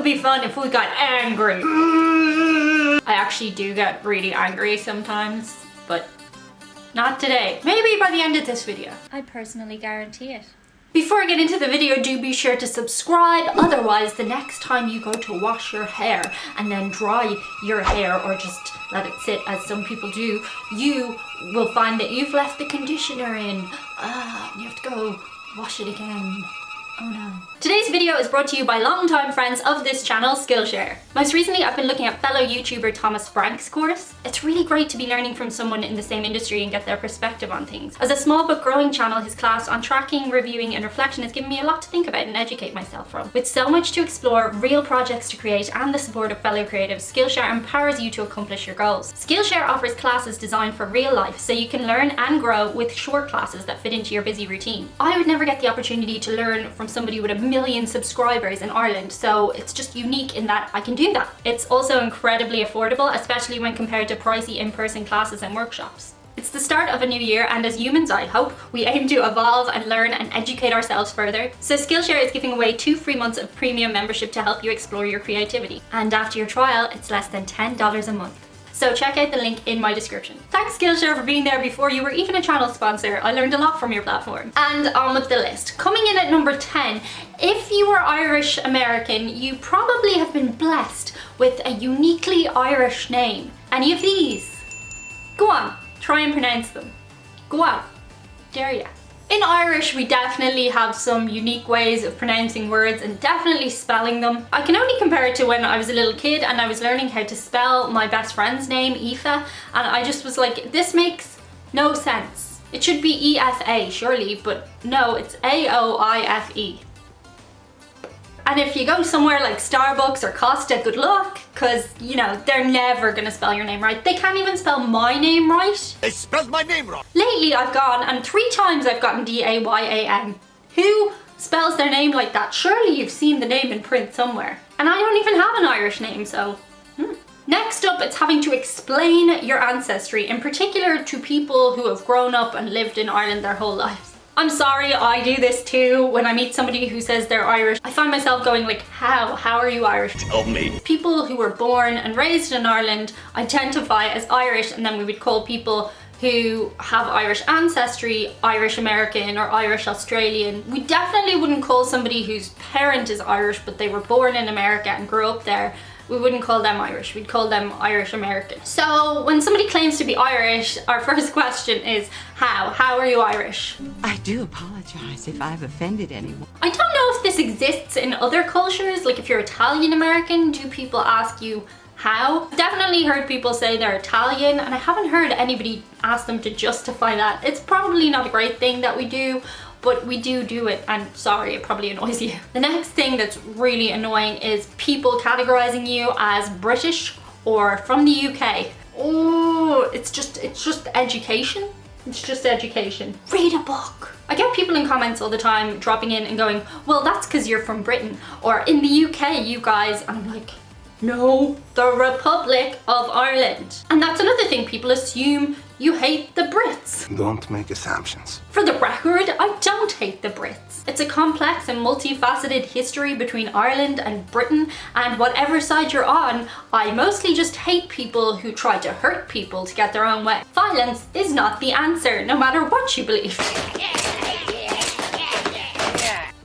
would be fun if we got angry. I actually do get really angry sometimes, but not today. Maybe by the end of this video. I personally guarantee it. Before I get into the video, do be sure to subscribe. Otherwise, the next time you go to wash your hair and then dry your hair or just let it sit as some people do, you will find that you've left the conditioner in. You have to go wash it again. Oh no. Today's video is brought to you by longtime friends of this channel, Skillshare. Most recently, I've been looking at fellow YouTuber Thomas Frank's course. It's really great to be learning from someone in the same industry and get their perspective on things. As a small but growing channel, his class on tracking, reviewing and reflection has given me a lot to think about and educate myself from. With so much to explore, real projects to create and the support of fellow creatives, Skillshare empowers you to accomplish your goals. Skillshare offers classes designed for real life so you can learn and grow with short classes that fit into your busy routine. I would never get the opportunity to learn from somebody with 1 million subscribers in Ireland, so it's just unique in that I can do that. It's also incredibly affordable, especially when compared to pricey in-person classes and workshops. It's the start of a new year, and as humans, I hope, we aim to evolve and learn and educate ourselves further. So Skillshare is giving away 2 free months of premium membership to help you explore your creativity. And after your trial, it's less than $10 a month. So check out the link in my description. Thanks Skillshare for being there before you were even a channel sponsor. I learned a lot from your platform. And on with the list. Coming in at number 10, if you are Irish American, you probably have been blessed with a uniquely Irish name. Any of these? Go on, try and pronounce them. Go on, dare ya. In Irish, we definitely have some unique ways of pronouncing words and definitely spelling them. I can only compare it to when I was a little kid and I was learning how to spell my best friend's name, Aoife, and I just was like, this makes no sense. It should be E-F-A, surely, but no, it's A-O-I-F-E. And if you go somewhere like Starbucks or Costa, good luck, because, you know, they're never gonna spell your name right. They can't even spell my name right. They spelled my name wrong. Lately I've gone, and 3 times I've gotten D-A-Y-A-N. Who spells their name like that? Surely you've seen the name in print somewhere. And I don't even have an Irish name, so... Next up, it's having to explain your ancestry, in particular to people who have grown up and lived in Ireland their whole lives. I'm sorry, I do this too. When I meet somebody who says they're Irish, I find myself going like, how? How are you Irish? Tell me. People who were born and raised in Ireland identify as Irish, and then we would call people who have Irish ancestry Irish American or Irish Australian. We definitely wouldn't call somebody whose parent is Irish but they were born in America and grew up there. We wouldn't call them Irish, we'd call them Irish American. So when somebody claims to be Irish, our first question is, how? How are you Irish? I do apologize if I've offended anyone. I don't know if this exists in other cultures, like if you're Italian American, do people ask you how? I've definitely heard people say they're Italian, and I haven't heard anybody ask them to justify that. It's probably not a great thing that we do, but we do it, and sorry, it probably annoys you. The next thing that's really annoying is people categorizing you as British or from the UK. Oh, it's just education. It's just education. Read a book. I get people in comments all the time dropping in and going, well, that's because you're from Britain, or in the UK, you guys, and I'm like, no, the Republic of Ireland. And that's another thing, people assume you hate the Brits. Don't make assumptions. For the record, I don't hate the Brits. It's a complex and multifaceted history between Ireland and Britain, and whatever side you're on, I mostly just hate people who try to hurt people to get their own way. Violence is not the answer, no matter what you believe.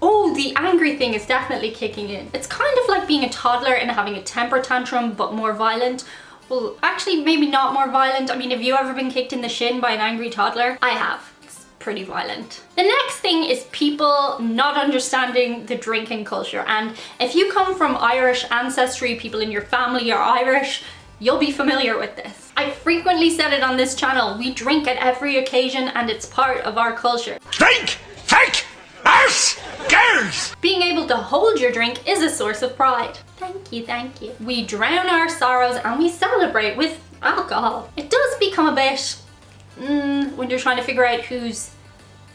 Oh, the angry thing is definitely kicking in. It's kind of like being a toddler and having a temper tantrum, but more violent. Well, actually, maybe not more violent. I mean, have you ever been kicked in the shin by an angry toddler? I have. It's pretty violent. The next thing is people not understanding the drinking culture. And if you come from Irish ancestry, people in your family are Irish, you'll be familiar with this. I frequently said it on this channel. We drink at every occasion and it's part of our culture. Drink! Take! Arse! Girls! Being able to hold your drink is a source of pride. Thank you, thank you. We drown our sorrows and we celebrate with alcohol. It does become a bit, when you're trying to figure out who's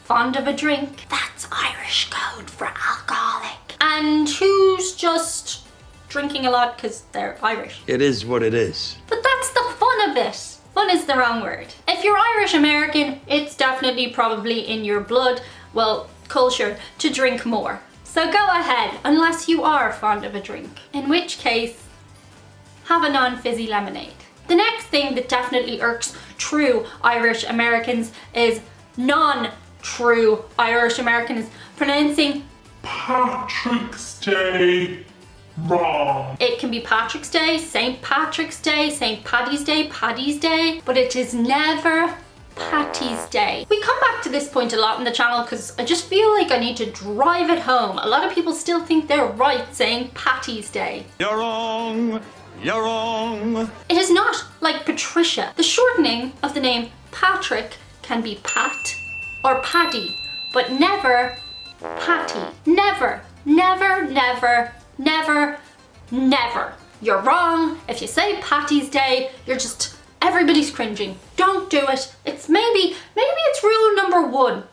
fond of a drink. That's Irish code for alcoholic. And who's just drinking a lot because they're Irish. It is what it is. But that's the fun of it. Fun is the wrong word. If you're Irish American, it's definitely probably in your blood, well, culture, to drink more. So go ahead, unless you are fond of a drink, in which case, have a non-fizzy lemonade. The next thing that definitely irks true Irish Americans is non-true Irish Americans pronouncing Patrick's Day wrong. it can be Patrick's Day, St. Patrick's Day, St. Paddy's Day, Paddy's Day, but it is never Patty's Day. We come back to this point a lot on the channel because I just feel like I need to drive it home. A lot of people still think they're right saying Patty's Day. You're wrong. You're wrong. It is not like Patricia. The shortening of the name Patrick can be Pat or Paddy, but never Patty. Never, never, never, never, never. You're wrong. If you say Patty's Day, you're just, everybody's cringing. Don't do it. It's maybe it's rule number 1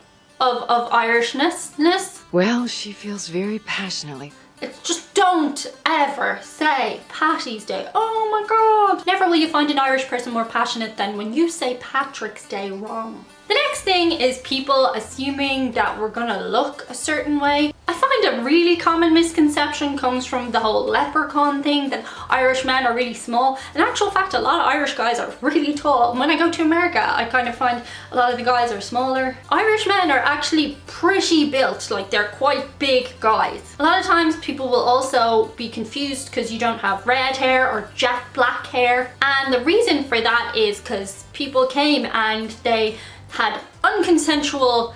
of Irishness. Well, she feels very passionately. It's just don't ever say Patty's Day. Oh my God. Never will you find an Irish person more passionate than when you say Patrick's Day wrong. The next thing is people assuming that we're gonna look a certain way. I find a really common misconception comes from the whole leprechaun thing, that Irish men are really small. In actual fact, a lot of Irish guys are really tall. When I go to America, I kind of find a lot of the guys are smaller. Irish men are actually pretty built, like they're quite big guys. A lot of times people will also be confused because you don't have red hair or jet black hair. And the reason for that is because people came and they had unconsensual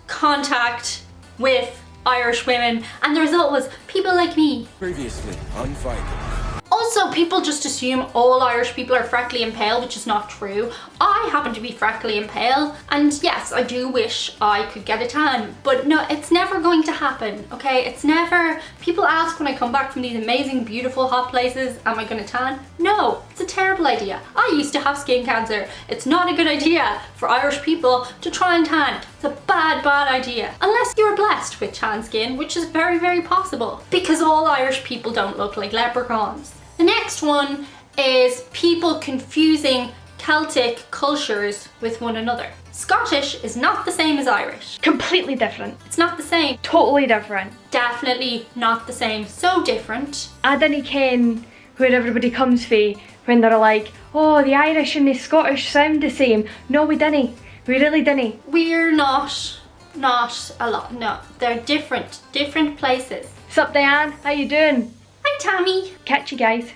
contact with Irish women, and the result was people like me. Previously on Vikings. Also, people just assume all Irish people are freckly and pale, which is not true. I happen to be freckly and pale, and yes, I do wish I could get a tan, but no, it's never going to happen, okay? It's never. People ask when I come back from these amazing, beautiful, hot places, am I gonna tan? No, it's a terrible idea. I used to have skin cancer. It's not a good idea for Irish people to try and tan. It's a bad, bad idea. Unless you're blessed with tan skin, which is very, very possible, because all Irish people don't look like leprechauns. The next one is people confusing Celtic cultures with one another. Scottish is not the same as Irish. Completely different. It's not the same. Totally different. Definitely not the same. So different. I didn't ken where everybody comes from when they're like, oh, the Irish and the Scottish sound the same. No, we didn't. We really didn't. We're not a lot. No, they're different places. What's up, Diane? How you doing? Hi, Tammy. Catch you guys.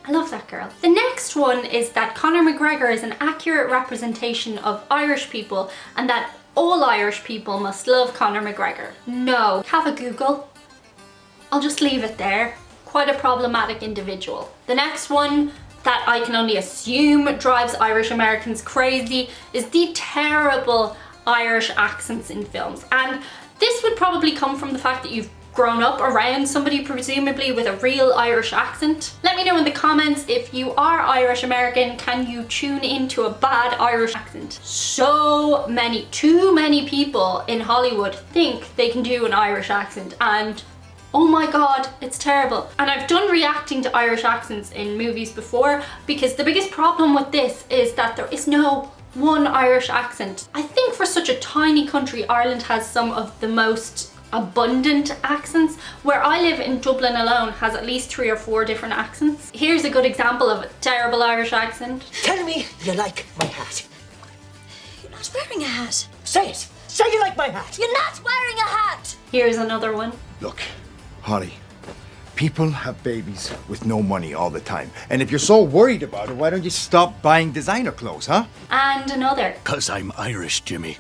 I love that girl. The next one is that Conor McGregor is an accurate representation of Irish people and that all Irish people must love Conor McGregor. No. Have a Google. I'll just leave it there. Quite a problematic individual. The next one that I can only assume drives Irish Americans crazy is the terrible Irish accents in films. And this would probably come from the fact that you've grown up around somebody presumably with a real Irish accent. Let me know in the comments if you are Irish American, can you tune into a bad Irish accent? So many, too many people in Hollywood think they can do an Irish accent, and oh my God, it's terrible. And I've done reacting to Irish accents in movies before because the biggest problem with this is that there is no one Irish accent. I think for such a tiny country, Ireland has some of the most abundant accents. Where I live in Dublin alone has at least 3 or 4 different accents. Here's a good example of a terrible Irish accent. Tell me you like my hat. You're not wearing a hat. Say it. Say you like my hat. You're not wearing a hat. Here's another one. Look, Holly, people have babies with no money all the time. And if you're so worried about it, why don't you stop buying designer clothes, huh? And another. 'Cause I'm Irish, Jimmy.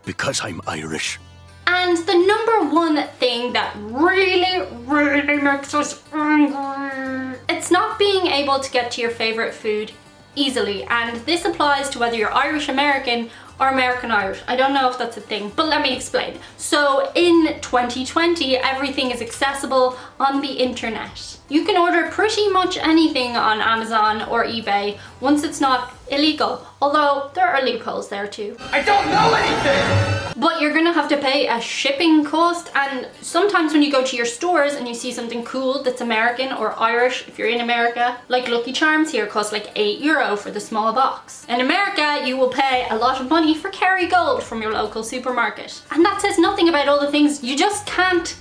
Because I'm Irish. And the number one thing that really, really makes us angry, it's not being able to get to your favorite food easily. And this applies to whether you're Irish American or American Irish. I don't know if that's a thing, but let me explain. So in 2020, everything is accessible on the internet. You can order pretty much anything on Amazon or eBay once it's not illegal, although there are loopholes there too. I don't know anything! But you're gonna have to pay a shipping cost, and sometimes when you go to your stores and you see something cool that's American or Irish, if you're in America, like Lucky Charms here cost like €8 for the small box. In America, you will pay a lot of money for Kerrygold from your local supermarket. And that says nothing about all the things you just can't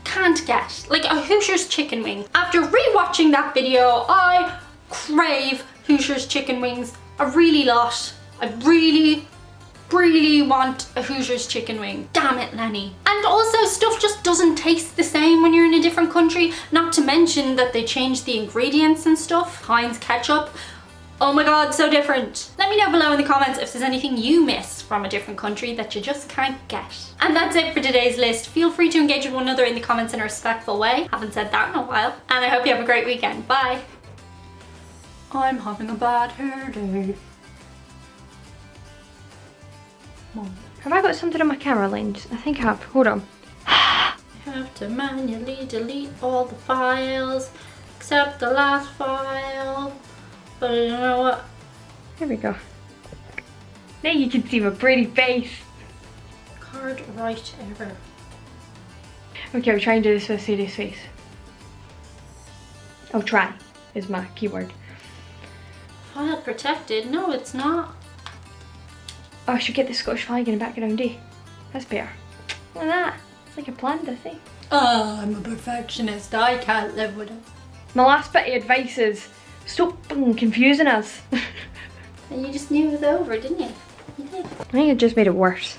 can't get. Like a Hooters chicken wing. After rewatching that video, I crave Hooters chicken wings a really lot. I really want a Hooters chicken wing. Damn it, Lenny. And also, stuff just doesn't taste the same when you're in a different country. Not to mention that they changed the ingredients and stuff. Heinz ketchup. Oh my god, so different. Let me know below in the comments if there's anything you miss from a different country that you just can't get. And that's it for today's list. Feel free to engage with one another in the comments in a respectful way. Haven't said that in a while. And I hope you have a great weekend. Bye. I'm having a bad hair day. Have I got something on my camera lens? I think I have. Hold on. Have to manually delete all the files except the last file. But you know what? There we go. Now you can see my pretty face. Card right error. Okay, I'll try and do this with a serious face. I'll try is my keyword. File protected? No, it's not. Oh, I should get the Scottish flag in the background, eh? That's better. Look at that. It's like a planned, I think. Oh, I'm a perfectionist. I can't live with it. My last bit of advice is stop fucking confusing us. And you just knew it was over, didn't you? You did. I think it just made it worse.